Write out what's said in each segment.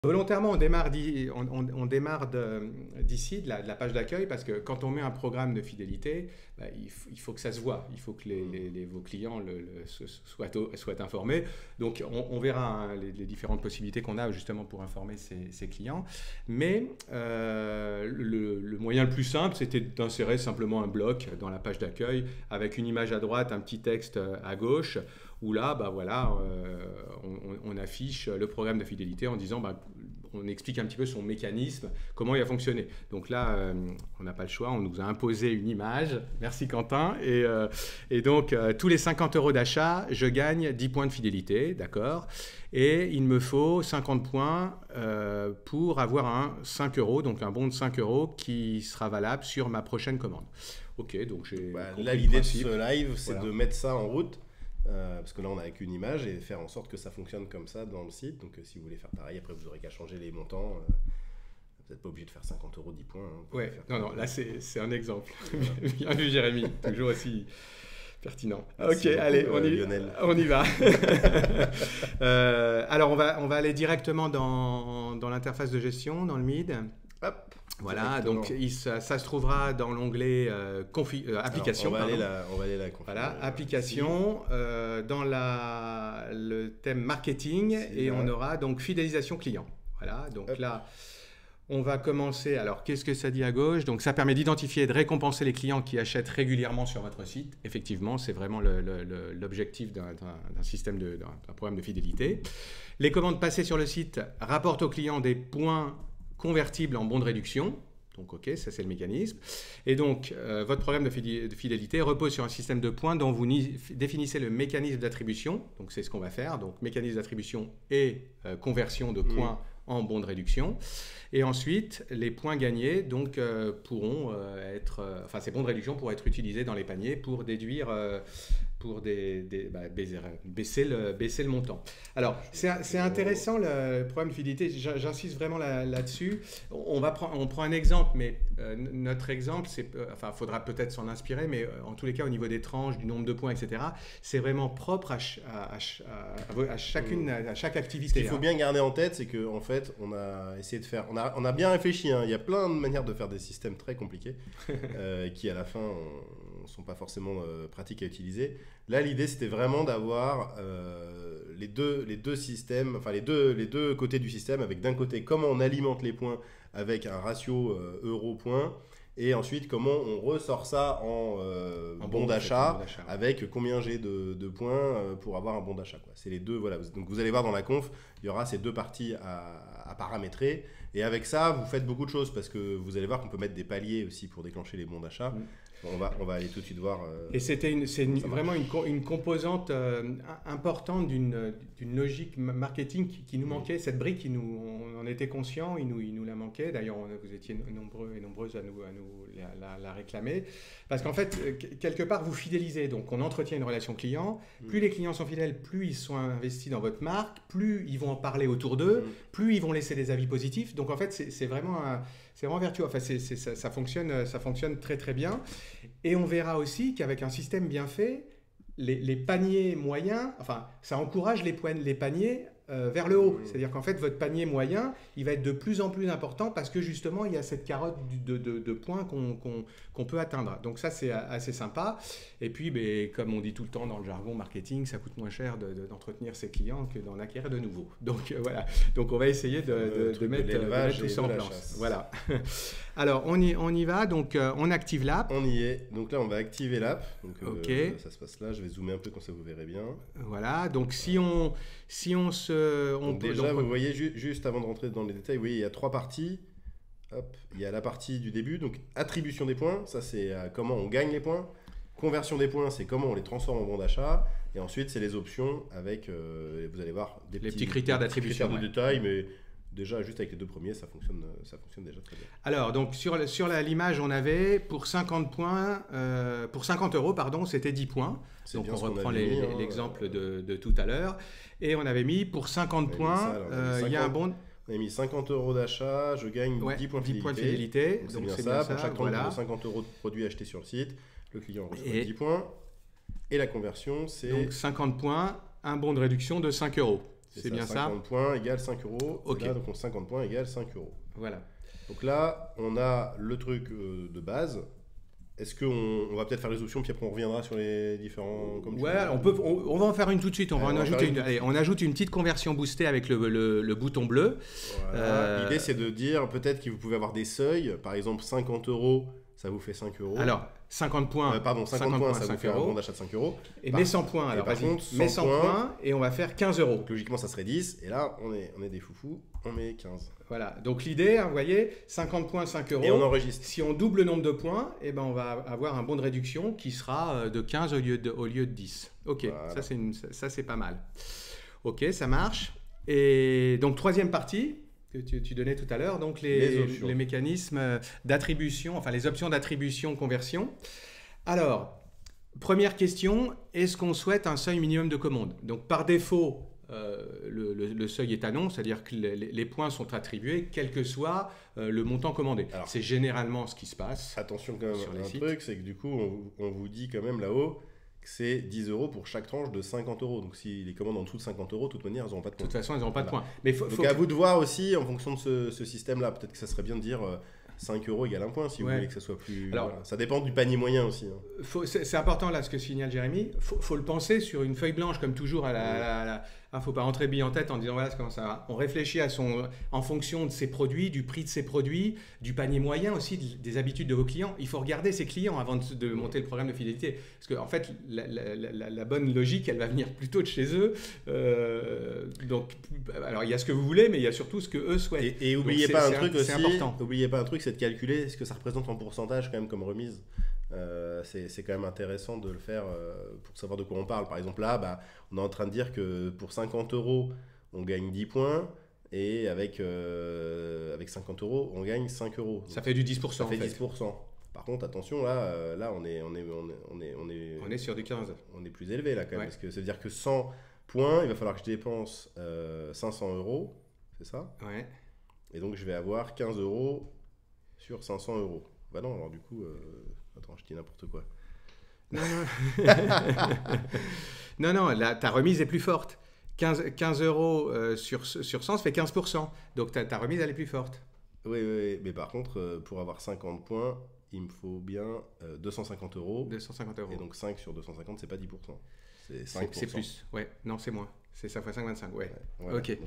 Volontairement, on démarre d'ici, de la page d'accueil, parce que quand on met un programme de fidélité, bah, il faut que ça se voit, il faut que vos clients soient informés. Donc on verra hein, les différentes possibilités qu'on a justement pour informer ces clients. Mais le moyen le plus simple, c'était d'insérer simplement un bloc dans la page d'accueil avec une image à droite, un petit texte à gauche, où là, bah voilà, on affiche le programme de fidélité en disant, bah, on explique un petit peu son mécanisme, comment il a fonctionné. Donc là, on n'a pas le choix, on nous a imposé une image. Merci Quentin. Et donc, tous les 50 € d'achat, je gagne 10 points de fidélité, d'accord. Et il me faut 50 points pour avoir un 5 €, donc un bon de 5 € qui sera valable sur ma prochaine commande. Ok, donc j'ai compris là, le l'idée de principe. ce live, c'est Voilà. de mettre ça en route. Parce que là on n'a qu'une image et faire en sorte que ça fonctionne comme ça dans le site. Donc si vous voulez faire pareil, après vous n'aurez qu'à changer les montants. Vous n'êtes pas obligé de faire 50 € 10 points. Hein. Ouais, non, là c'est un exemple. Bien vu Jérémy, toujours aussi pertinent. Merci Ok, beaucoup, allez, Lionel. on y va. Alors on va aller directement dans l'interface de gestion, dans le MID. Hop, Voilà, directement. donc ça se trouvera dans l'onglet application. Alors, on va pardon. aller la config, Voilà, application, dans le thème marketing, et là. on aura donc fidélisation client. Voilà, donc Hop. là, on va commencer. Alors, qu'est-ce que ça dit à gauche? Donc, ça permet d'identifier et de récompenser les clients qui achètent régulièrement sur votre site. Effectivement, c'est vraiment l'objectif d'un système, d'un programme de fidélité. Les commandes passées sur le site rapportent aux clients des points convertibles en bons de réduction. Donc, ok, ça c'est le mécanisme. Et donc, votre programme de fidélité repose sur un système de points dont vous définissez le mécanisme d'attribution. Donc, c'est ce qu'on va faire. Donc, mécanisme d'attribution et conversion de points en bons de réduction. Et ensuite, les points gagnés donc, pourront enfin, ces bons de réduction pourront être utilisés dans les paniers pour déduire, pour baisser le montant. Alors, c'est intéressant le programme de fidélité, j'insiste vraiment là-dessus. On prend un exemple, mais notre exemple, enfin, faudra peut-être s'en inspirer, mais en tous les cas, au niveau des tranches, du nombre de points, etc., c'est vraiment propre à chaque activité. Ce qu'il faut bien garder en tête, c'est qu'en fait, on a essayé de faire... On a bien réfléchi, hein. Il y a plein de manières de faire des systèmes très compliqués qui, à la fin, ne sont pas forcément pratiques à utiliser. Là, l'idée, c'était vraiment d'avoir les deux systèmes, enfin les deux côtés du système, avec d'un côté comment on alimente les points avec un ratio euro-point, et ensuite comment on ressort ça en bon d'achat, avec combien j'ai de points pour avoir un bon d'achat. C'est les deux, voilà. Donc vous allez voir dans la conf, il y aura ces deux parties à paramétrer, et avec ça, vous faites beaucoup de choses, parce que vous allez voir qu'on peut mettre des paliers aussi pour déclencher les bons d'achat. On va aller tout de suite voir. Et c'est vraiment une composante importante d'une logique marketing qui nous manquait, cette brique, on en était conscient, il nous la manquait. D'ailleurs, vous étiez nombreux et nombreuses à nous la réclamer. Parce qu'en fait, quelque part, vous fidélisez. Donc, on entretient une relation client. Plus les clients sont fidèles, plus ils sont investis dans votre marque, plus ils vont en parler autour d'eux, plus ils vont laisser des avis positifs. Donc, en fait, c'est vraiment vertueux. Enfin, ça fonctionne très, très bien. Et on verra aussi qu'avec un système bien fait, les paniers moyens, enfin, ça encourage les paniers vers le haut. C'est-à-dire qu'en fait, votre panier moyen, il va être de plus en plus important parce que justement, il y a cette carotte de points qu'on peut atteindre. Donc ça, c'est assez sympa. Et puis, comme on dit tout le temps dans le jargon marketing, ça coûte moins cher d'entretenir ses clients que d'en acquérir de nouveaux. Donc voilà. Donc on va essayer de mettre tout ça en place. Voilà. Alors, on y va. Donc, on active l'app. On y est. Donc là, on va activer l'app. Donc, ok. Ça se passe là. Je vais zoomer un peu, comme ça vous verrez bien. Voilà. Donc, si on vous voyez, juste avant de rentrer dans les détails, vous voyez, il y a trois parties. Hop, il y a la partie du début, donc attribution des points, ça c'est comment on gagne les points. Conversion des points, c'est comment on les transforme en bons d'achat. Et ensuite, c'est les options avec, vous allez voir, les petits critères d'attribution. Critères de détail, mais déjà, juste avec les deux premiers, ça fonctionne déjà très bien. Alors, donc sur l'image, on avait pour 50 points, pour 50 €, pardon, c'était 10 points. Donc on reprend l'exemple de tout à l'heure. Et on avait mis pour 50 points, il y a un bon... On a mis 50 € d'achat, je gagne 10 points de fidélité. Donc c'est bien ça. Pour chaque 50 € de produits achetés sur le site, le client reçoit 10 points. Et la conversion, c'est... Donc 50 points, un bon de réduction de 5 €. C'est bien ça. 50 points égale 5 euros. Ok. Et là, donc 50 points égale 5 euros. Voilà. Donc là, on a le truc de base. Est-ce qu'on va peut-être faire les options, puis après on reviendra sur les différents... Ouais, on va en faire une tout de suite. On va en ajouter une. Allez, on ajoute une petite conversion boostée avec le bouton bleu. Voilà. L'idée, c'est de dire peut-être que vous pouvez avoir des seuils. Par exemple, 50 euros, ça vous fait 5 euros. Alors, 50 points. Pardon, 50 points, ça vous fait un bon d'achat de 5 euros. Et mets 100 points. Alors, par contre, 100 points et on va faire 15 euros. Donc, logiquement, ça serait 10. Et là, on est des foufous. On met 15. Voilà. Donc, l'idée, hein, vous voyez, 50 points, 5 euros. Et on enregistre. Si on double le nombre de points, eh ben, on va avoir un bon de réduction qui sera de 15 au lieu de 10. Ok, voilà. Ça, c'est pas mal. Ok, ça marche. Et donc, troisième partie que tu donnais tout à l'heure, donc les mécanismes d'attribution, enfin les options d'attribution-conversion. Alors, première question, est-ce qu'on souhaite un seuil minimum de commande? Donc, par défaut, le seuil est à non, c'est-à-dire que les points sont attribués quel que soit le montant commandé. C'est généralement ce qui se passe. Attention quand même, sur les sites. Truc, c'est que du coup, on vous dit quand même là-haut que c'est 10 euros pour chaque tranche de 50 euros. Donc si les commandes en dessous de 50 euros, de toute manière, elles n'auront pas de points. De toute façon, elles n'auront pas de points. Mais donc à vous de voir aussi, en fonction de ce système-là, peut-être que ça serait bien de dire 5 euros égale 1 point, si vous voulez que ça soit plus... Alors, voilà. Ça dépend du panier moyen aussi. Hein. C'est important là ce que signale Jérémy. Faut le penser sur une feuille blanche, comme toujours à la faut pas rentrer bille en tête en disant voilà comment ça va. On réfléchit en fonction de ses produits, du prix de ses produits, du panier moyen aussi, des habitudes de vos clients. Il faut regarder ses clients avant de monter le programme de fidélité. Parce qu'en fait, la bonne logique, elle va venir plutôt de chez eux. Donc, alors il y a ce que vous voulez, mais il y a surtout ce que eux souhaitent. Et n'oubliez pas un truc aussi. Important. N'oubliez pas un truc, c'est de calculer ce que ça représente en pourcentage quand même comme remise. C'est quand même intéressant de le faire pour savoir de quoi on parle. Par exemple, là, on est en train de dire que pour 50 euros, on gagne 10 points et avec 50 euros, on gagne 5 euros. Ça fait du 10%. Ça fait 10%. Par contre, attention, là on est sur du 15. On est plus élevé là quand même, parce que ça veut dire que 100 points, il va falloir que je dépense 500 euros, c'est ça? Ouais. Et donc, je vais avoir 15 euros sur 500 euros. Bah non, alors du coup... Attends, je dis n'importe quoi. Non, là, ta remise est plus forte. 15 euros sur 100, ça fait 15%. Donc, ta remise, elle est plus forte. Oui. Mais par contre, pour avoir 50 points, il me faut bien 250 euros. 250 euros. Et donc, 5 sur 250, c'est pas 10%. C'est 5%. C'est plus. Ouais. Non, c'est moins. C'est ça fois 5, 25. Ouais. Voilà. Ok.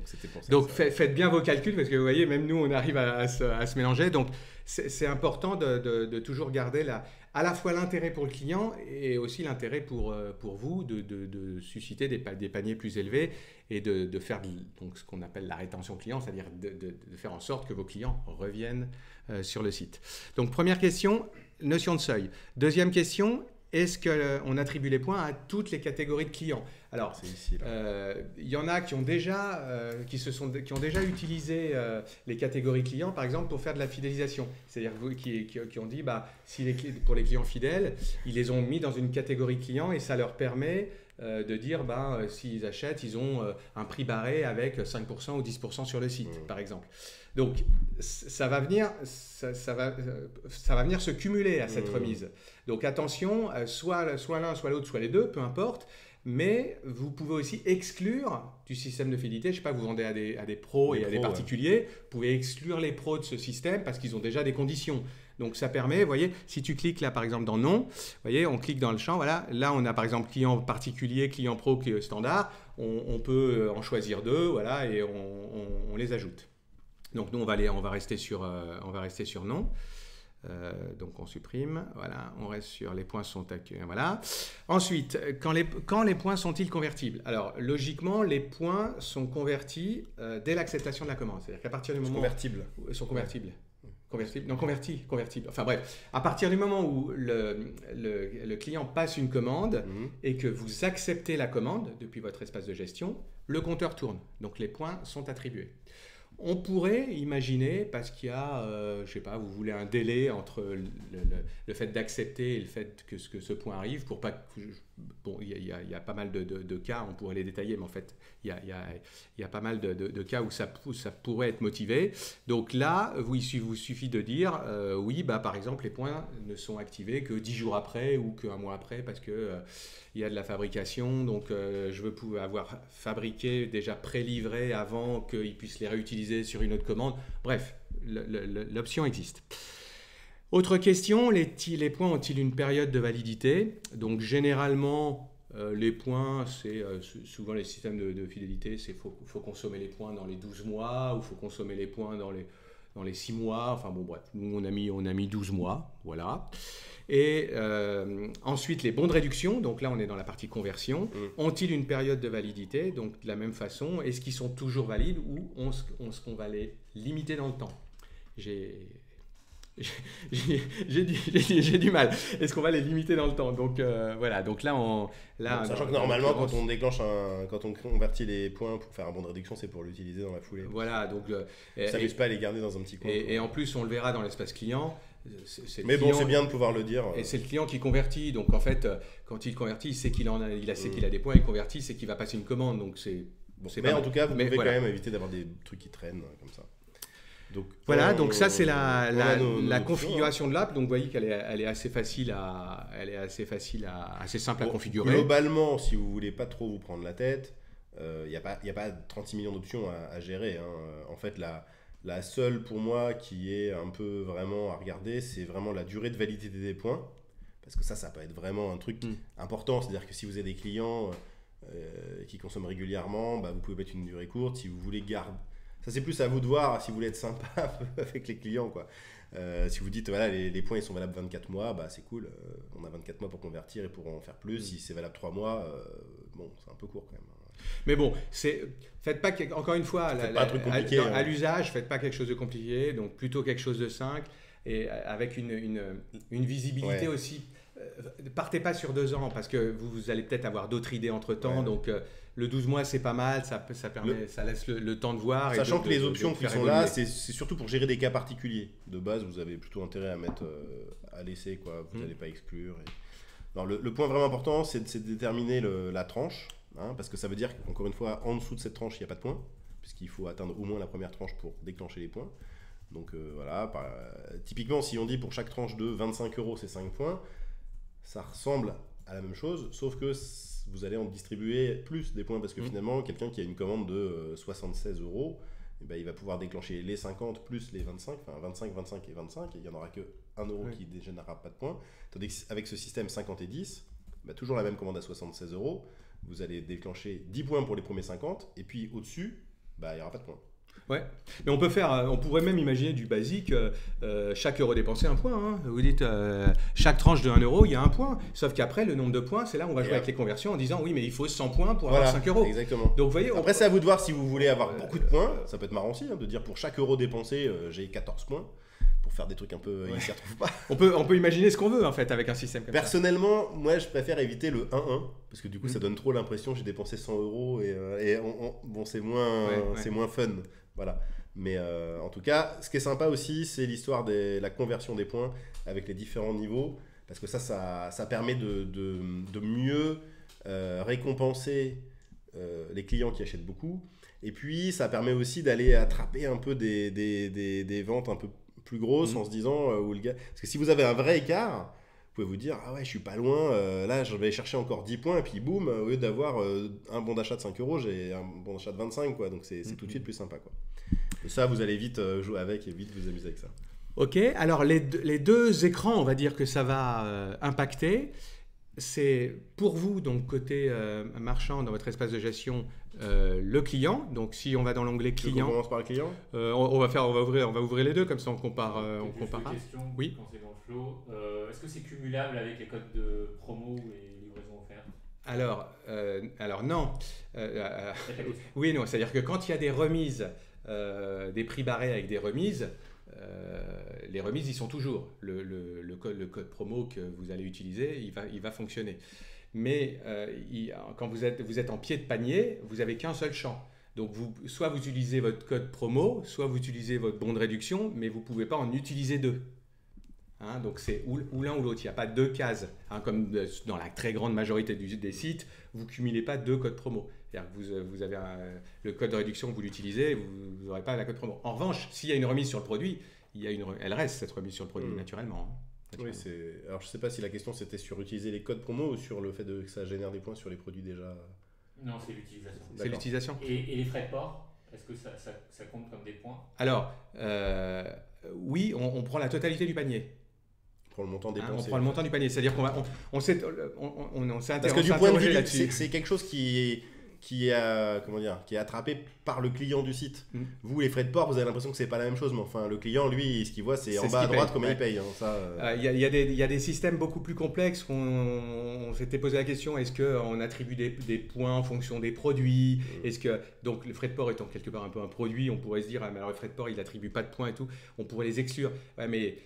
Donc, faites bien vos calculs parce que vous voyez, même nous, on arrive à se mélanger. Donc, c'est important de toujours garder à la fois l'intérêt pour le client et aussi l'intérêt pour vous de susciter des paniers plus élevés et de faire donc, ce qu'on appelle la rétention client, c'est-à-dire de faire en sorte que vos clients reviennent sur le site. Donc, première question, notion de seuil. Deuxième question, est-ce qu'on attribue les points à toutes les catégories de clients? Alors, il y en a qui ont déjà utilisé les catégories clients, par exemple, pour faire de la fidélisation. C'est-à-dire qui ont dit, pour les clients fidèles, ils les ont mis dans une catégorie client et ça leur permet de dire, s'ils achètent, ils ont un prix barré avec 5% ou 10% sur le site, par exemple. Donc, ça va venir se cumuler à cette remise. Donc, attention, soit l'un, soit l'autre, soit les deux, peu importe. Mais vous pouvez aussi exclure du système de fidélité. Je ne sais pas, vous vendez à des pros et à des particuliers. Vous pouvez exclure les pros de ce système parce qu'ils ont déjà des conditions. Donc, ça permet, vous voyez, si tu cliques là, par exemple, dans non, vous voyez, on clique dans le champ. Voilà. Là, on a par exemple client particulier, client pro, client standard. On peut en choisir deux, voilà, et on les ajoute. Donc, nous, on va rester sur non. Donc on supprime, voilà, on reste sur les points sont accueillis, voilà. Ensuite, quand les points sont-ils convertibles? Alors logiquement, les points sont convertis dès l'acceptation de la commande, c'est-à-dire qu'à partir du moment sont convertibles. Convertibles. Enfin bref, à partir du moment où le client passe une commande et que vous acceptez la commande depuis votre espace de gestion, le compteur tourne, donc les points sont attribués. On pourrait imaginer, parce qu'il y a, je sais pas, vous voulez un délai entre le fait d'accepter et le fait que ce point arrive, pour pas que bon, il y a pas mal de cas, on pourrait les détailler, mais en fait, il y a pas mal de cas où ça pourrait être motivé. Donc là, il vous suffit de dire, oui, par exemple, les points ne sont activés que 10 jours après ou qu'un mois après parce que il y a de la fabrication. Donc, je veux pouvoir avoir fabriqué, déjà pré-livré avant qu'ils puissent les réutiliser sur une autre commande. Bref, l'option existe. Autre question, les points ont-ils une période de validité? Donc généralement, les points, c'est souvent les systèmes de fidélité, c'est faut consommer les points dans les 12 mois ou il faut consommer les points dans les 6 mois. Enfin bon, bref, nous on a mis 12 mois, voilà. Et ensuite, les bons de réduction, donc là on est dans la partie conversion, ont-ils une période de validité? Donc de la même façon, est-ce qu'ils sont toujours valides ou est-ce qu'on va les limiter dans le temps? J'ai du mal. Est-ce qu'on va les limiter dans le temps? Donc voilà. Donc là, sachant que normalement, quand on convertit les points pour faire un bon de réduction, c'est pour l'utiliser dans la foulée. Voilà. Donc ça s'amuse pas à les garder dans un petit coin. Et en plus, on le verra dans l'espace client. Mais bon, c'est bien de pouvoir le dire. Et c'est le client qui convertit. Donc en fait, quand il convertit, il sait qu'il a des points. Il convertit, c'est qu'il va passer une commande. Donc c'est. Bon, mais en tout cas, vous pouvez quand même éviter d'avoir des trucs qui traînent comme ça. Donc, voilà, donc ça c'est la configuration de l'app. Donc vous voyez qu'elle est assez facile assez simple à configurer. Globalement, si vous voulez pas trop vous prendre la tête, il n'y a pas 36 millions d'options à gérer. En fait, la seule pour moi qui est un peu vraiment à regarder, c'est vraiment la durée de validité des points. Parce que ça peut être vraiment un truc important. C'est-à-dire que si vous avez des clients qui consomment régulièrement, vous pouvez mettre une durée courte. Si vous voulez garder... Ça, c'est plus à vous de voir si vous voulez être sympa avec les clients, quoi. Si vous dites, voilà, les points ils sont valables 24 mois, c'est cool. On a 24 mois pour convertir et pour en faire plus. Si c'est valable 3 mois, bon, c'est un peu court quand même. Mais bon, faites pas, encore une fois, à l'usage, faites pas quelque chose de compliqué, donc plutôt quelque chose de simple et avec une visibilité aussi. Partez pas sur 2 ans parce que vous allez peut-être avoir d'autres idées entre temps. Donc le 12 mois c'est pas mal, ça laisse le temps de voir. Sachant que les options qui sont là, c'est surtout pour gérer des cas particuliers. De base, vous avez plutôt intérêt à mettre à l'essai, quoi. Vous n'allez pas exclure. Alors, le point vraiment important, c'est de déterminer la tranche, parce que ça veut dire qu'encore une fois, en dessous de cette tranche, il n'y a pas de points, puisqu'il faut atteindre au moins la première tranche pour déclencher les points. Donc voilà, typiquement, si on dit pour chaque tranche de 25 €, c'est 5 points. Ça ressemble à la même chose, sauf que vous allez en distribuer plus des points parce que finalement, quelqu'un qui a une commande de 76 €, il va pouvoir déclencher les 50 plus les 25, enfin 25, 25 et 25, et il n'y en aura que 1 € qui ne générera pas de points. Tandis qu'avec ce système 50 et 10, toujours la même commande à 76 €, vous allez déclencher 10 points pour les premiers 50, et puis au-dessus, il n'y aura pas de points. Ouais, mais on pourrait même imaginer du basique, chaque euro dépensé, un point. Vous dites, chaque tranche de 1 €, il y a un point. Sauf qu'après, le nombre de points, c'est là où on va jouer avec les conversions en disant, oui, mais il faut 100 points pour avoir 5 €. Exactement. Donc, vous voyez, après, c'est à vous de voir si vous voulez avoir beaucoup de points. Ça peut être marrant aussi, de dire pour chaque euro dépensé, j'ai 14 points. Pour faire des trucs un peu, ils s'y retrouvent pas. On peut imaginer ce qu'on veut en fait avec un système comme ça. Personnellement, moi je préfère éviter le 1-1 parce que du coup ça donne trop l'impression que j'ai dépensé 100 € et bon c'est moins fun. Voilà. Mais en tout cas, ce qui est sympa aussi, c'est l'histoire de la conversion des points avec les différents niveaux parce que ça permet de mieux récompenser les clients qui achètent beaucoup. Et puis ça permet aussi d'aller attraper un peu des ventes un peu plus grosse en se disant parce que si vous avez un vrai écart, vous pouvez vous dire ah ouais je suis pas loin, là je vais chercher encore 10 points et puis boum, au lieu d'avoir un bon d'achat de 5 €, j'ai un bon d'achat de 25 quoi, donc c'est tout de suite plus sympa quoi. Et ça vous allez vite jouer avec et vite vous amuser avec ça. Ok, alors les deux écrans on va dire que ça va impacter. C'est pour vous, donc côté marchand dans votre espace de gestion, le client. Donc si on va dans l'onglet client, on commence par le client. On va ouvrir les deux comme ça on compare. On comparera. Oui. Quand c'est dans le flow, est-ce que c'est cumulable avec les codes de promo et livraison offerte? Alors non. Oui non, c'est-à-dire que quand il y a des remises, des prix barrés avec des remises. Les remises, ils sont toujours. Le code promo que vous allez utiliser, il va fonctionner. Mais quand vous êtes en pied de panier, vous n'avez qu'un seul champ. Donc, soit vous utilisez votre code promo, soit vous utilisez votre bon de réduction, mais vous ne pouvez pas en utiliser deux. Hein, donc c'est ou l'un ou l'autre. Il n'y a pas deux cases. Hein, comme dans la très grande majorité des sites, vous ne cumulez pas deux codes promo. C'est-à-dire que vous avez le code de réduction que vous l'utilisez, vous n'aurez pas la code promo. En revanche, s'il y a une remise sur le produit, elle reste cette remise sur le produit naturellement. Hein. Oui, alors je ne sais pas si la question c'était sur utiliser les codes promo ou sur le fait que ça génère des points sur les produits déjà. Non, c'est l'utilisation. C'est l'utilisation. Et les frais de port, est-ce que ça compte comme des points? Alors, oui, on prend la totalité du panier. On prend le montant dépensé. On prend le montant du panier. C'est-à-dire qu'on s'est Parce que du point de vue là-dessus, c'est quelque chose qui est attrapé par le client du site. Vous, les frais de port, vous avez l'impression que c'est pas la même chose, mais enfin, le client, lui, ce qu'il voit, c'est en bas à droite combien il paye. Il y a des systèmes beaucoup plus complexes. On s'était posé la question, est-ce qu'on attribue des points en fonction des produits? Donc, le frais de port étant quelque part un peu un produit, on pourrait se dire, mais alors le frais de port, il n'attribue pas de points et tout. On pourrait les exclure. Ouais, mais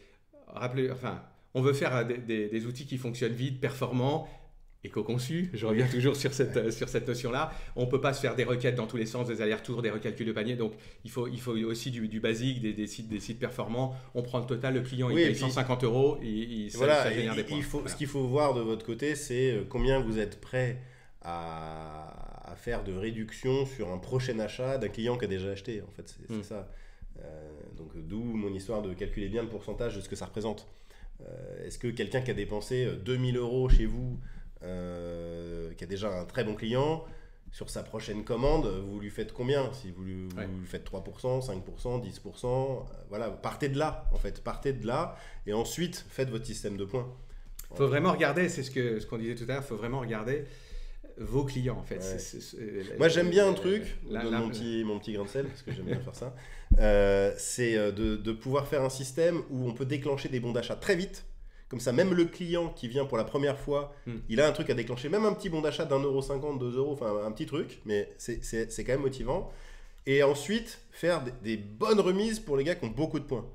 on veut faire des outils qui fonctionnent vite, performants, éco-conçus. Je reviens toujours sur cette notion-là. On ne peut pas se faire des requêtes dans tous les sens, des allers-retours, des recalculs de panier. Donc, il faut aussi du basique, des sites performants. On prend le total, le client il paye 150 €, ça génère des points. Ce qu'il faut voir de votre côté, c'est combien vous êtes prêt à faire de réduction sur un prochain achat d'un client qui a déjà acheté. En fait, c'est ça. Donc, d'où mon histoire de calculer bien le pourcentage de ce que ça représente. Est-ce que quelqu'un qui a dépensé 2000 € chez vous, qui a déjà un très bon client, sur sa prochaine commande, vous lui faites combien? Si vous lui faites 3%, 5%, 10%, voilà, partez de là, en fait. Partez de là et ensuite faites votre système de points. Il faut vraiment regarder, c'est ce qu'on disait tout à l'heure, il faut vraiment regarder vos clients, en fait. Ouais. Moi, j'aime bien un truc, mon petit grain de sel, parce que j'aime bien faire ça, c'est de pouvoir faire un système où on peut déclencher des bons d'achat très vite. Comme ça, même le client qui vient pour la première fois, il a un truc à déclencher, même un petit bon d'achat d'1,50 €, 2 €, enfin un petit truc, mais c'est quand même motivant. Et ensuite, faire des bonnes remises pour les gars qui ont beaucoup de points.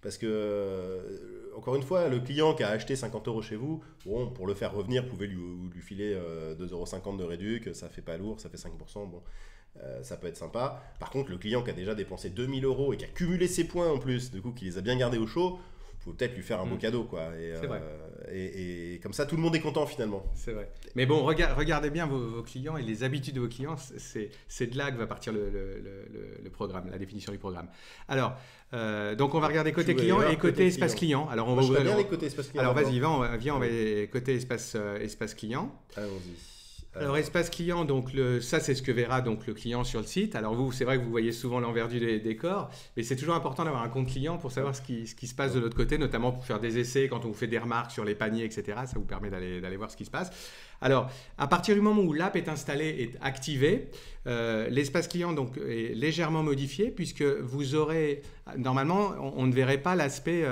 Parce que, encore une fois, le client qui a acheté 50 € chez vous, bon, pour le faire revenir, vous pouvez lui filer 2,50 € de réduc, ça fait pas lourd, ça fait 5%, bon. Ça peut être sympa. Par contre, le client qui a déjà dépensé 2000 € et qui a cumulé ses points en plus, du coup, qui les a bien gardés au chaud, faut peut-être lui faire un beau cadeau, quoi. C'est vrai. Et comme ça, tout le monde est content finalement. C'est vrai. Mais bon, regardez bien vos clients et les habitudes de vos clients. C'est de là que va partir le programme, la définition du programme. Alors, donc on va regarder côté client et côté espace client. Alors on va ouvrir bien les côtés espace client. Alors vas-y, viens, on va côté espace client. Allons-y. Alors espace client, donc ça c'est ce que verra donc le client sur le site. Alors vous, c'est vrai que vous voyez souvent l'envers du décor, mais c'est toujours important d'avoir un compte client pour savoir ce qui se passe de l'autre côté, notamment pour faire des essais quand on vous fait des remarques sur les paniers, etc. Ça vous permet d'aller voir ce qui se passe. Alors, à partir du moment où l'app est installée et activée, l'espace client donc, est légèrement modifié puisque vous aurez, normalement, on ne verrait pas l'aspect,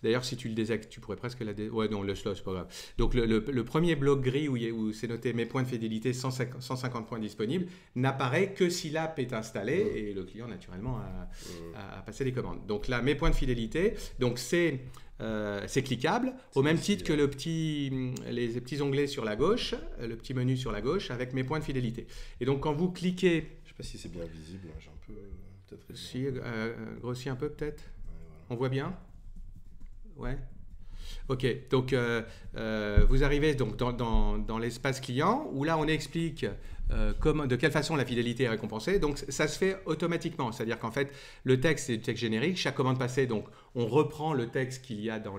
d'ailleurs si tu le désactives, tu pourrais presque la ouais non, le slot, c'est pas grave. Donc le premier bloc gris où c'est noté mes points de fidélité, 150 points disponibles, n'apparaît que si l'app est installée et le client naturellement a passé les commandes. Donc là, mes points de fidélité, donc c'est cliquable, au même titre que les petits onglets sur la gauche, le petit menu sur la gauche avec mes points de fidélité. Et donc quand vous cliquez... Je ne sais pas si c'est bien visible, j'ai un peu... peut-être... Si, grossis un peu peut-être. Ouais, voilà. On voit bien? Ouais. Ok, donc vous arrivez donc dans l'espace client où là on explique de quelle façon la fidélité est récompensée. Donc ça se fait automatiquement, c'est-à-dire qu'en fait le texte c'est du texte générique, chaque commande passée, donc on reprend le texte qu'il y a dans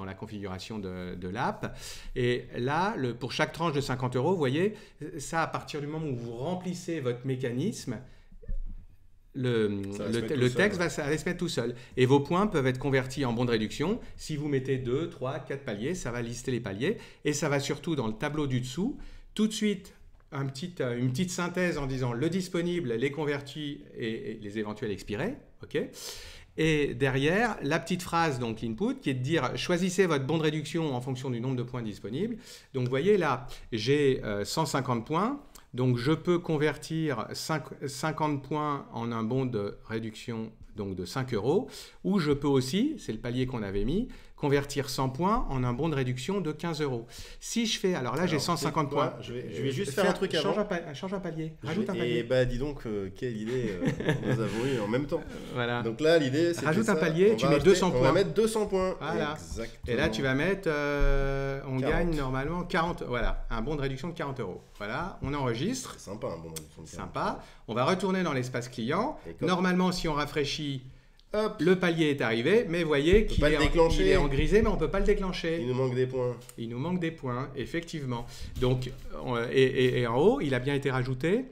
la configuration de l'app. Et là, pour chaque tranche de 50 €, vous voyez, ça à partir du moment où vous remplissez votre mécanisme, le texte va se mettre tout seul. Et vos points peuvent être convertis en bons de réduction. Si vous mettez 2, 3, 4 paliers, ça va lister les paliers. Et ça va surtout dans le tableau du dessous, tout de suite, une petite synthèse en disant le disponible, les convertis et les éventuels expirés. Okay. Et derrière, la petite phrase, donc l'input, qui est de dire choisissez votre bon de réduction en fonction du nombre de points disponibles. Donc vous voyez là, j'ai 150 points. Donc, je peux convertir 50 points en un bon de réduction donc de 5 €, ou je peux aussi, c'est le palier qu'on avait mis, convertir 100 points en un bon de réduction de 15 €. Si je fais, alors là j'ai 150 points. Je vais juste faire un truc avant. Change un palier, rajoute un palier. Et bah dis donc, quelle idée nous avons eu en même temps. Voilà. Donc là l'idée c'est rajoute un palier, tu mets 200 points. On va mettre 200 points. Voilà. Exactement. Et là tu vas mettre, on 40. gagne normalement 40, voilà, un bon de réduction de 40 €. Voilà, on enregistre. C'est sympa un bon de réduction de 40. Sympa. On va retourner dans l'espace client. Et Normalement, si on rafraîchit, hop, le palier est arrivé, mais vous voyez qu'il est en grisé, mais on ne peut pas le déclencher. il nous manque des points. Il nous manque des points, effectivement. Donc, et en haut, il a bien été rajouté.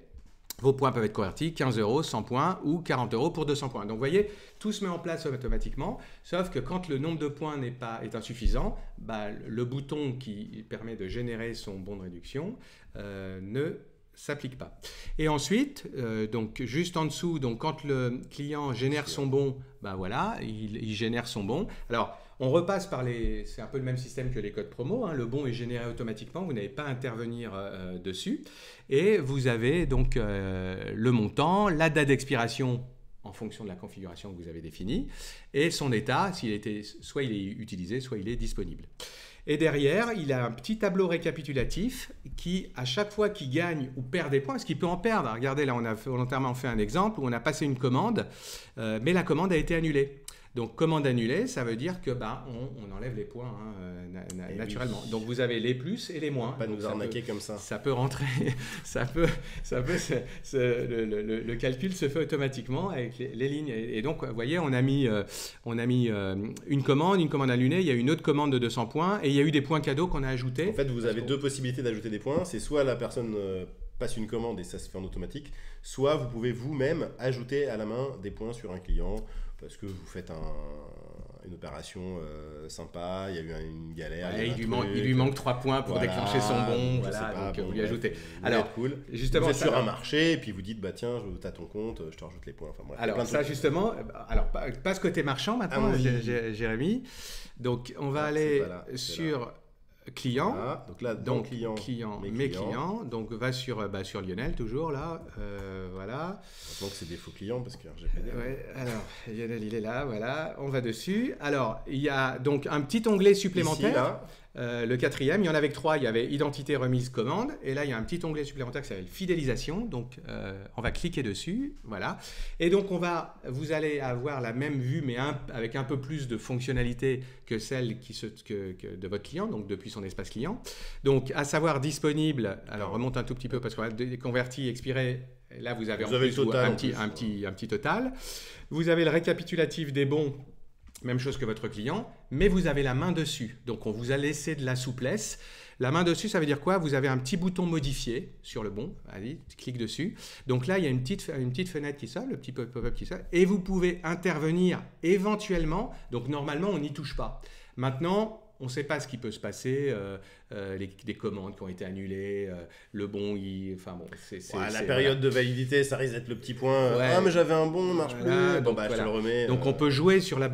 Vos points peuvent être convertis, 15 €, 100 points ou 40 € pour 200 points. Donc, vous voyez, tout se met en place automatiquement, sauf que quand le nombre de points est insuffisant, bah, le bouton qui permet de générer son bon de réduction ne s'applique pas. Et ensuite, donc juste en dessous, donc quand le client génère son bon, ben voilà, il génère son bon. Alors, on repasse par c'est un peu le même système que les codes promo, hein. Le bon est généré automatiquement, vous n'avez pas à intervenir dessus. Et vous avez donc le montant, la date d'expiration en fonction de la configuration que vous avez définie, et son état, soit il est utilisé, soit il est disponible. Et derrière, il a un petit tableau récapitulatif qui, à chaque fois qu'il gagne ou perd des points, parce qu'il peut en perdre. Regardez, là, on a volontairement fait un exemple où on a passé une commande, mais la commande a été annulée. Donc, commande annulée, ça veut dire que on enlève les points naturellement. Oui. Donc, vous avez les plus et les moins. Pas nous arnaquer comme ça. Ça peut rentrer, le calcul se fait automatiquement avec les lignes. Et donc, vous voyez, on a mis une commande annulée, il y a une autre commande de 200 points et il y a eu des points cadeaux qu'on a ajoutés. En fait, vous avez deux possibilités d'ajouter des points. C'est soit la personne passe une commande et ça se fait en automatique, soit vous pouvez vous-même ajouter à la main des points sur un client parce que vous faites une opération sympa, il y a eu une galère. Ouais, il lui manque 3 points pour déclencher son bon, donc vous lui ajoutez. Alors, cool. Justement, vous êtes sur un marché et puis vous dites, bah tiens, tu as ton compte, je te rajoute les points. Enfin, bref, alors ça justement, pas ce côté marchand maintenant, Jérémy. Donc on va aller sur client, voilà. Donc là, dans client, mes clients, donc va sur Lionel toujours là, voilà. Heureusement que c'est des faux clients parce que RGPD. Ouais, alors Lionel il est là, voilà, on va dessus. Alors il y a donc un petit onglet supplémentaire. Ici, là. Le quatrième, il y en avait que 3, il y avait identité, remise, commande, et là il y a un petit onglet supplémentaire qui s'appelle fidélisation, donc on va cliquer dessus, voilà, et donc vous allez avoir la même vue mais avec un peu plus de fonctionnalité que celle de votre client, donc depuis son espace client, donc à savoir disponible, alors remonte un tout petit peu parce qu'on a converti, expiré, là vous avez un petit total, vous avez le récapitulatif des bons. Même chose que votre client, mais vous avez la main dessus. Donc, on vous a laissé de la souplesse. La main dessus, ça veut dire quoi? Vous avez un petit bouton modifier sur le bon. Allez, clique dessus. Donc là, il y a une petite fenêtre qui sort, le petit pop-up qui sort. Et vous pouvez intervenir éventuellement. Donc, normalement, on n'y touche pas. Maintenant, on ne sait pas ce qui peut se passer, des commandes qui ont été annulées, le bon, la période de validité, ça risque d'être le petit point. Ah, mais j'avais un bon, marche plus. Donc, je te le remets. Donc, on peut jouer sur la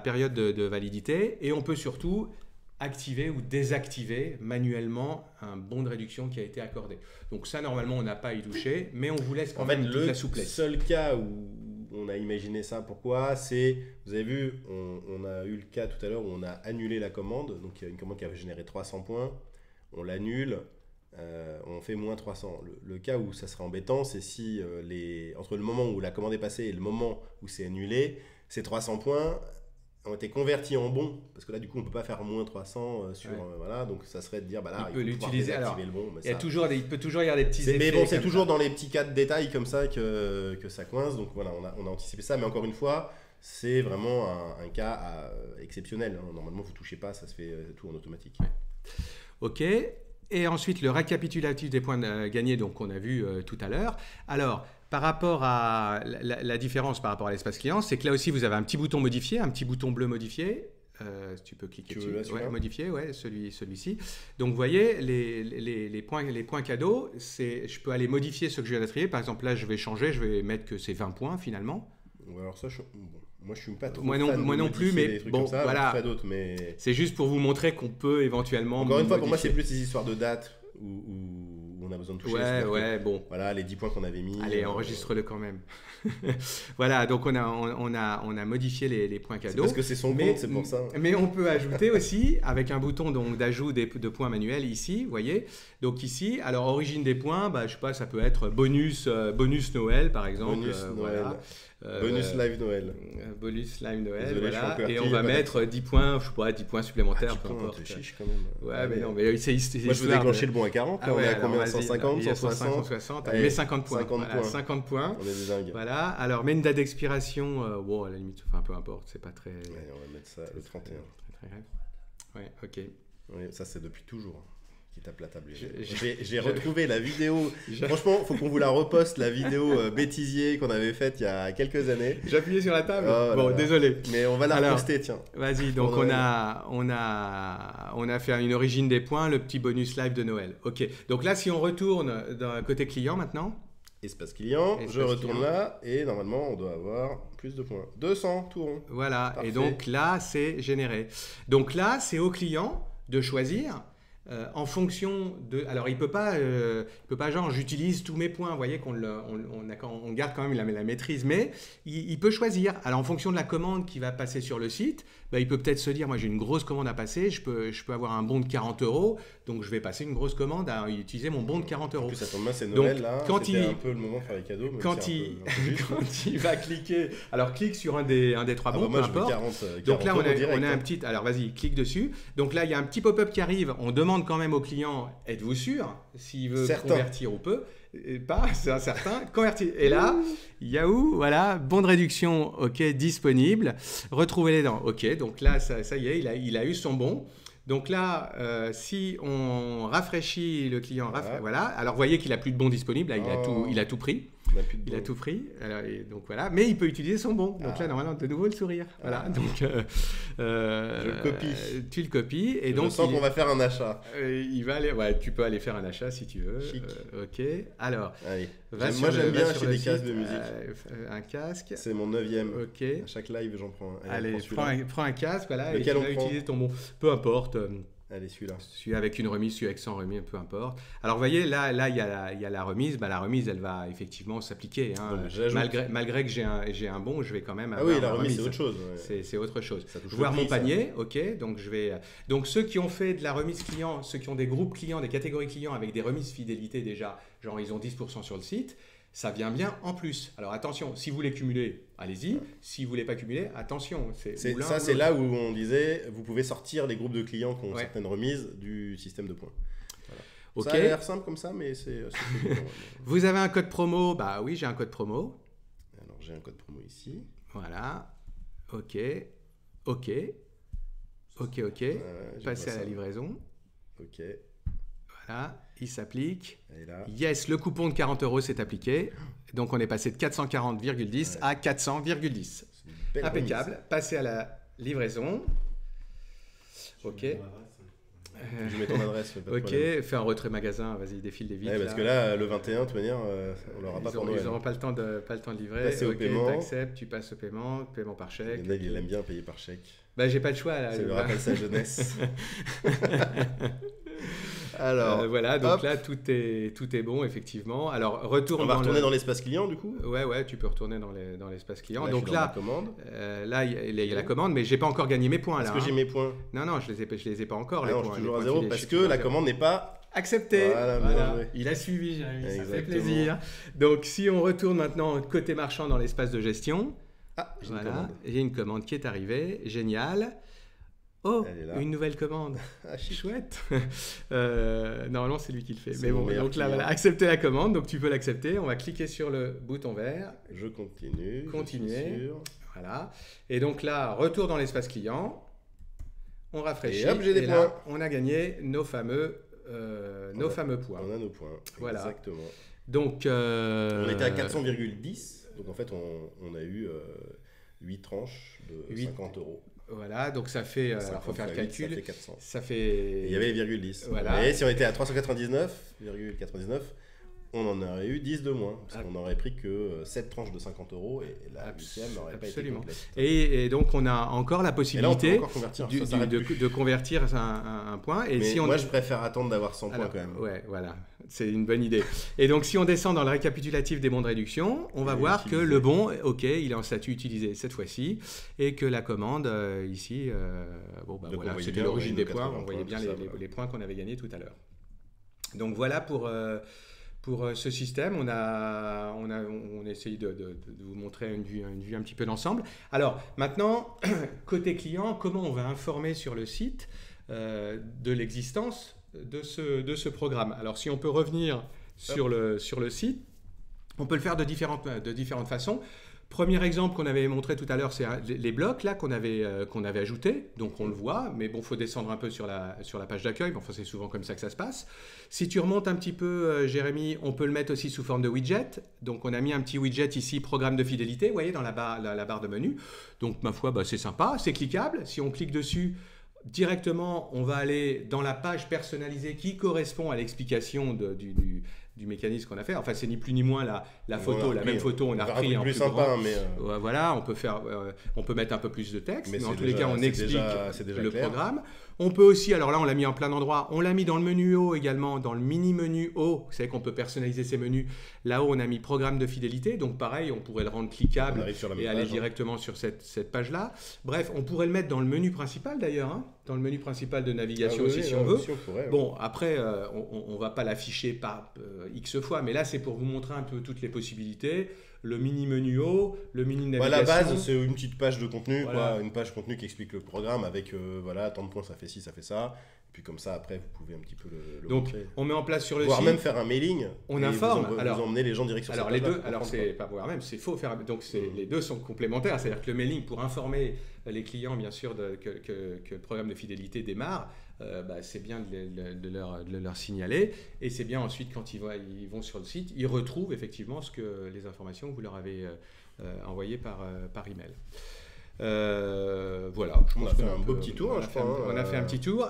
période de validité et on peut surtout activer ou désactiver manuellement un bon de réduction qui a été accordé. Donc ça, normalement, on n'a pas à y toucher, mais on vous laisse quand même toute la souplesse. Le seul cas où on a imaginé ça, pourquoi? C'est, vous avez vu, on a eu le cas tout à l'heure où on a annulé la commande, donc il y a une commande qui avait généré 300 points, on l'annule, on fait moins 300. Le cas où ça serait embêtant, c'est si entre le moment où la commande est passée et le moment où c'est annulé, ces 300 points ont été convertis en bons, parce que là du coup on peut pas faire moins 300 sur voilà, donc ça serait de dire là il peut l'utiliser. Alors le bon, il peut toujours y avoir des petits effets, mais bon, c'est toujours dans les petits cas de détail comme ça que ça coince, donc voilà, on a anticipé ça, mais encore une fois c'est vraiment un cas exceptionnel, hein. Normalement vous touchez pas, ça se fait tout en automatique. Ok. Et ensuite le récapitulatif des points gagnés, donc qu'on a vu tout à l'heure. Alors par rapport à la différence par rapport à l'espace client, c'est que là aussi vous avez un petit bouton modifié, un petit bouton bleu modifié. Tu peux cliquer dessus. Modifier, celui-ci. Donc vous voyez les points cadeaux, je peux aller modifier ce que je viens d'attribuer. Par exemple là je vais changer, je vais mettre que c'est 20 points finalement. Ouais, alors ça, moi je suis pas trop moi non plus, mais bon, ça, voilà. Mais c'est juste pour vous montrer qu'on peut éventuellement. Encore une fois, pour moi c'est plus ces histoires de date où on a besoin de toucher. Ouais, bon. Voilà, les 10 points qu'on avait mis. Allez, enregistre-le quand même. Voilà, donc on a modifié les points cadeaux. Parce que c'est son compte, c'est pour ça. Mais on peut ajouter aussi avec un bouton d'ajout de points manuels ici, vous voyez. Donc ici, alors origine des points, bah, je sais pas, ça peut être bonus Noël par exemple. Bonus Noël. Voilà. Bonus live Noël. Bonus live Noël, Désolé, voilà. je suis Et on va mettre 10 points, je sais pas, 10 points supplémentaires, peu importe. Te chiche quand même. Ouais, mais non, mais c'est moi je veux déclencher le bon à 40. Là, on est à combien? 150, 160 160. Allez, 50 points. 50 voilà, points. 50 points. On est des dingues. Voilà. Alors, mais une date d'expiration, bon, à la limite, enfin, peu importe, c'est pas très. Allez, on va mettre ça le 31. Très grave. Ouais, ok. Oui, ça c'est depuis toujours. Qui tape la table. J'ai retrouvé la vidéo. Franchement, faut qu'on vous la reposte, la vidéo bêtisier qu'on avait faite il y a quelques années. J'appuyais sur la table. Oh, bon, désolé. Mais on va la reposter, tiens. Vas-y, donc on a fait une origine des points, le petit bonus live de Noël. Ok. Donc là, si on retourne d'un côté client maintenant. Espace client, je retourne client. là et normalement on doit avoir plus de points. 200, tout rond. Voilà. Parfait. Et donc là, c'est généré. Donc là, c'est au client de choisir. En fonction de... Alors, il peut pas genre, j'utilise tous mes points, vous voyez qu'on on garde quand même la maîtrise, mais il peut choisir. Alors, en fonction de la commande qui va passer sur le site, bah, il peut peut-être se dire, moi, j'ai une grosse commande à passer, je peux avoir un bon de 40 €, donc je vais passer une grosse commande à utiliser mon bon de 40 €. En plus, ça tombe bien, c'est Noël, donc, là. C'était un peu le moment de faire les cadeaux. Quand il va cliquer... Alors, clique sur un des 3 bons, moi, peu importe. 40 donc là, on a un hein. petit... Alors, vas-y, clique dessus. Donc là, il y a un petit pop-up qui arrive. On demande quand même au client, êtes-vous sûr s'il veut convertir ou peu? Pas, c'est incertain. Convertir. Et là, Yahoo, voilà, bon de réduction, ok, disponible. Retrouvez les dents, ok. Donc là, ça y est, il a eu son bon. Donc là, si on rafraîchit le client, voilà. Alors, vous voyez qu'il n'a plus de bon disponible. Là, il a tout pris. Il a tout pris. Alors, donc voilà. Mais il peut utiliser son bon. Donc là, normalement, de nouveau le sourire. Voilà. Donc, je le copie. Tu le copies. Et donc, je sens qu'on va faire un achat. Il va aller. Ouais, tu peux aller faire un achat si tu veux. Chic. Ok. Alors. Allez. Moi, j'aime bien acheter des casques de musique. Un casque. C'est mon 9e. Ok. À chaque live, j'en prends un. Allez, prends un casque. Voilà. Lequel et tu vas utiliser ton bon. Peu importe. Allez, celui-là. Celui avec une remise, celui avec sans remise, peu importe. Alors, vous voyez, là il y a la remise. Bah, la remise, elle va effectivement s'appliquer. Hein. Malgré que j'ai un bon, je vais quand même avoir la remise, c'est autre chose. Ouais. C'est autre chose. Voir mon panier, ok. Donc, donc, ceux qui ont fait de la remise client, ceux qui ont des groupes clients, des catégories clients avec des remises fidélité déjà, genre ils ont 10% sur le site, ça vient bien en plus. Alors attention, si vous voulez cumuler, allez-y. Si vous voulez pas cumuler, attention. C'est là où on disait, vous pouvez sortir les groupes de clients qui ont certaines remises du système de points. Voilà. Okay. Ça a l'air simple comme ça, mais c'est Vous avez un code promo? Bah oui, j'ai un code promo. Alors j'ai un code promo ici. Voilà. Ok. Passez à la livraison. Ok. Voilà, il s'applique. Là. Yes, le coupon de 40 € s'est appliqué. Donc, on est passé de 440,10 à 400,10. Impeccable. Remise. Passez à la livraison. Ok. Je mets ton adresse. Ok, fais un retrait magasin. Vas-y, défile des vitres. Ouais, parce que là, le 21, de toute manière, on l'aura pas pour Noël. Ils n'auront pas le temps de livrer. Passer au paiement. T'acceptes, tu passes au paiement par chèque. Il aime bien payer par chèque. Bah, j'ai pas le choix. Ça lui rappelle sa jeunesse. Alors, voilà, donc là tout est bon effectivement. Alors on va retourner dans l'espace client du coup. Ouais, tu peux retourner dans l'espace client. Là, donc là, là il y a la commande, mais j'ai pas encore gagné mes points là. Est-ce que j'ai mes poinns? Non, je les ai pas encore. Non, je suis toujours à 0 parce que la commande n'est pas acceptée. Voilà. Il a suivi, Jérémy. Ça fait plaisir. Donc si on retourne maintenant côté marchand dans l'espace de gestion, j'ai une commande qui est arrivée, génial. Oh, une nouvelle commande. Chouette. Normalement, c'est lui qui le fait. Mais bon, donc là, voilà, accepter la commande. Donc, tu peux l'accepter. On va cliquer sur le bouton vert. Je continue. Continuer. Voilà. Et donc là, retour dans l'espace client. On rafraîchit. Et hop, j'ai des points. Là, on a gagné nos fameux points. On a nos points. Voilà. Exactement. Donc, on était à 400,10. Donc, en fait, on a eu 8 tranches de 50 €. Voilà, donc ça fait, alors il faut faire le calcul, ça fait 400. Ça fait... Il y avait les virgule 10. Voilà. Et si on était à 399,99, on en aurait eu 10 de moins. Parce qu'on n'aurait pris que 7 tranches de 50 € et la 8e n'aurait pas été complète. Et donc on a encore la possibilité de convertir un point. Et mais si moi je préfère attendre d'avoir 100 points quand même. Ouais, voilà. C'est une bonne idée. Et donc, si on descend dans le récapitulatif des bons de réduction, on va voir que le bon, OK, il est en statut utilisé cette fois-ci, et que la commande, ici, voilà, c'était l'origine des points. On voyait bien les points qu'on avait gagnés tout à l'heure. Donc, voilà pour ce système. On a essayé de vous montrer une vue un petit peu d'ensemble. Alors, maintenant, côté client, comment on va informer sur le site de l'existence de ce programme. Alors, si on peut revenir sur le site, on peut le faire de différentes façons. Premier exemple qu'on avait montré tout à l'heure, c'est les blocs là qu'on avait ajoutés. Donc, on le voit, mais bon, il faut descendre un peu sur la page d'accueil. Enfin, c'est souvent comme ça que ça se passe. Si tu remontes un petit peu, Jérémy, on peut le mettre aussi sous forme de widget. Donc, on a mis un petit widget ici, programme de fidélité, vous voyez, dans la barre de menu. Donc, ma foi, c'est sympa, c'est cliquable. Si on clique dessus, directement, on va aller dans la page personnalisée qui correspond à l'explication du mécanisme qu'on a fait. Enfin, c'est ni plus ni moins la photo, la même photo, on a repris en plus sympa, grand. Mais voilà, on peut mettre un peu plus de texte, mais en tous les cas, on explique déjà le clair. programme. On peut aussi, alors là, on l'a mis en plein endroit, on l'a mis dans le menu haut également, dans le mini-menu haut. Vous savez qu'on peut personnaliser ces menus. Là-haut, on a mis programme de fidélité. Donc, pareil, on pourrait le rendre cliquable et aller directement sur cette page-là. Bref, on pourrait le mettre dans le menu principal d'ailleurs, hein, dans le menu principal de navigation aussi, si on veut. Bon, après, on ne va pas l'afficher par X fois, mais là, c'est pour vous montrer un peu toutes les possibilités. Le mini-menu haut, le mini navigation. La base, c'est une petite page de contenu, voilà. Une page contenu qui explique le programme avec tant de points, ça fait ci, ça fait ça. Et puis comme ça, après, vous pouvez un petit peu le donc, montrer. On met en place sur le voire site. même faire un mailing. On informe. Vous emmenez les gens direct sur cette page-là. Alors c'est pas voire même, c'est faux. Les deux sont complémentaires. C'est-à-dire que le mailing, pour informer les clients, bien sûr, que le programme de fidélité démarre, c'est bien de leur signaler. Et c'est bien ensuite, quand ils vont sur le site, ils retrouvent effectivement les informations que vous leur avez envoyées par email. Voilà. On a fait un beau petit tour, je crois. On a fait un petit tour.